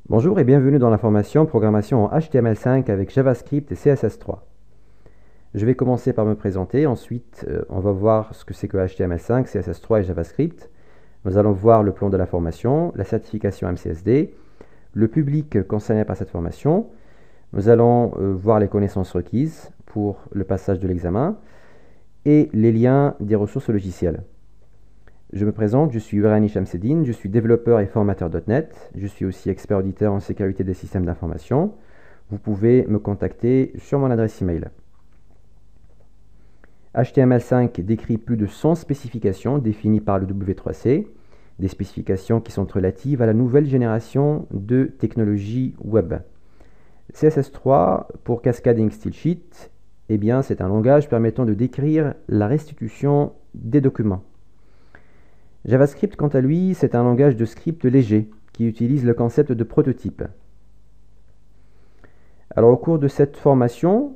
Bonjour et bienvenue dans la formation Programmation en HTML5 avec JavaScript et CSS3. Je vais commencer par me présenter, ensuite on va voir ce que c'est que HTML5, CSS3 et JavaScript. Nous allons voir le plan de la formation, la certification MCSD, le public concerné par cette formation. Nous allons voir les connaissances requises pour le passage de l'examen et les liens des ressources logicielles. Je me présente, je suis Urani Shamseddine, je suis développeur et formateur .NET. Je suis aussi expert auditeur en sécurité des systèmes d'information. Vous pouvez me contacter sur mon adresse email. HTML5 décrit plus de 100 spécifications définies par le W3C, des spécifications qui sont relatives à la nouvelle génération de technologies web. CSS3 pour Cascading Style Sheet, eh bien, c'est un langage permettant de décrire la restitution des documents. JavaScript, quant à lui, c'est un langage de script léger qui utilise le concept de prototype. Alors, au cours de cette formation,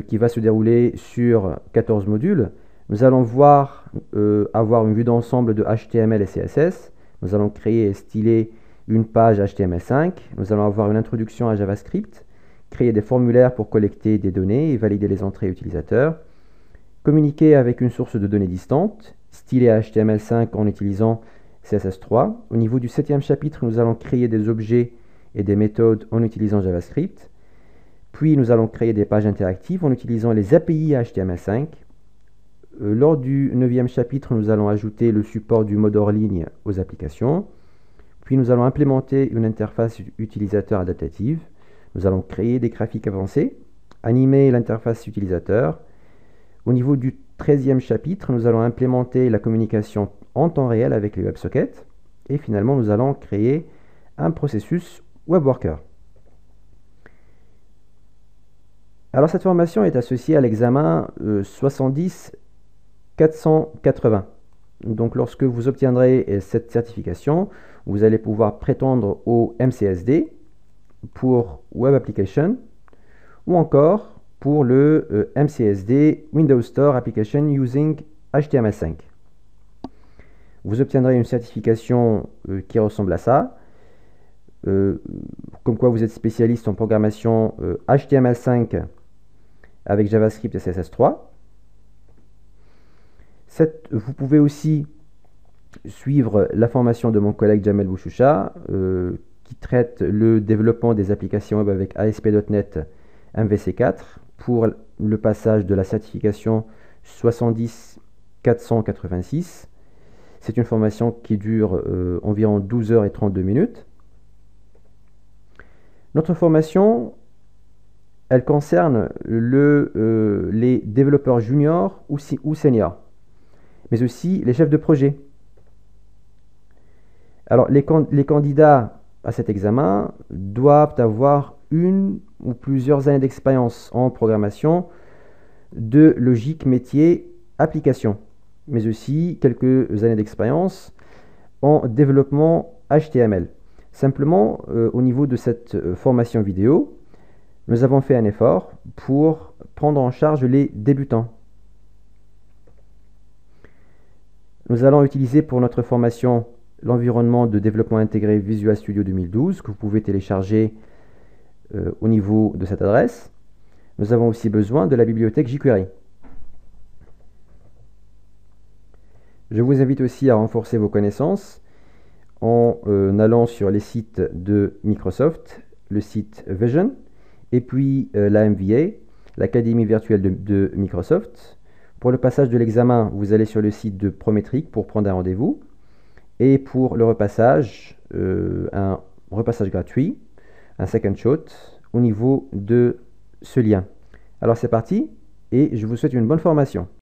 qui va se dérouler sur 14 modules, nous allons avoir une vue d'ensemble de HTML et CSS. Nous allons créer et styler une page HTML5. Nous allons avoir une introduction à JavaScript, créer des formulaires pour collecter des données et valider les entrées utilisateurs, communiquer avec une source de données distante, styler HTML5 en utilisant CSS3. Au niveau du 7e chapitre, nous allons créer des objets et des méthodes en utilisant JavaScript. Puis nous allons créer des pages interactives en utilisant les API HTML5. Lors du 9e chapitre, nous allons ajouter le support du mode hors ligne aux applications. Puis nous allons implémenter une interface utilisateur adaptative. Nous allons créer des graphiques avancés, animer l'interface utilisateur. Au niveau du 13e chapitre, nous allons implémenter la communication en temps réel avec les WebSockets. Et finalement, nous allons créer un processus WebWorker. Alors, cette formation est associée à l'examen 70-480. Donc, lorsque vous obtiendrez cette certification, vous allez pouvoir prétendre au MCSD pour Web Application ou encore pour le MCSD Windows Store Application Using HTML5. Vous obtiendrez une certification qui ressemble à ça, comme quoi vous êtes spécialiste en programmation HTML5 avec JavaScript et CSS3. Vous pouvez aussi suivre la formation de mon collègue Jamel Bouchoucha qui traite le développement des applications web avec ASP.NET MVC4 pour le passage de la certification 70-486. C'est une formation qui dure environ 12 heures et 32 minutes. Notre formation, elle concerne les développeurs juniors ou seniors, mais aussi les chefs de projet. Alors, les candidats à cet examen doivent avoir une ou plusieurs années d'expérience en programmation de logique métier application, mais aussi quelques années d'expérience en développement HTML. Simplement, au niveau de cette formation vidéo, nous avons fait un effort pour prendre en charge les débutants. Nous allons utiliser pour notre formation l'environnement de développement intégré Visual Studio 2012 que vous pouvez télécharger au niveau de cette adresse. Nous avons aussi besoin de la bibliothèque jQuery. Je vous invite aussi à renforcer vos connaissances en allant sur les sites de Microsoft, le site Vision, et puis la MVA, l'Académie virtuelle de Microsoft. Pour le passage de l'examen, vous allez sur le site de Prometric pour prendre un rendez-vous. Et pour le repassage, un repassage gratuit, un second shot, au niveau de ce lien. Alors c'est parti, et je vous souhaite une bonne formation.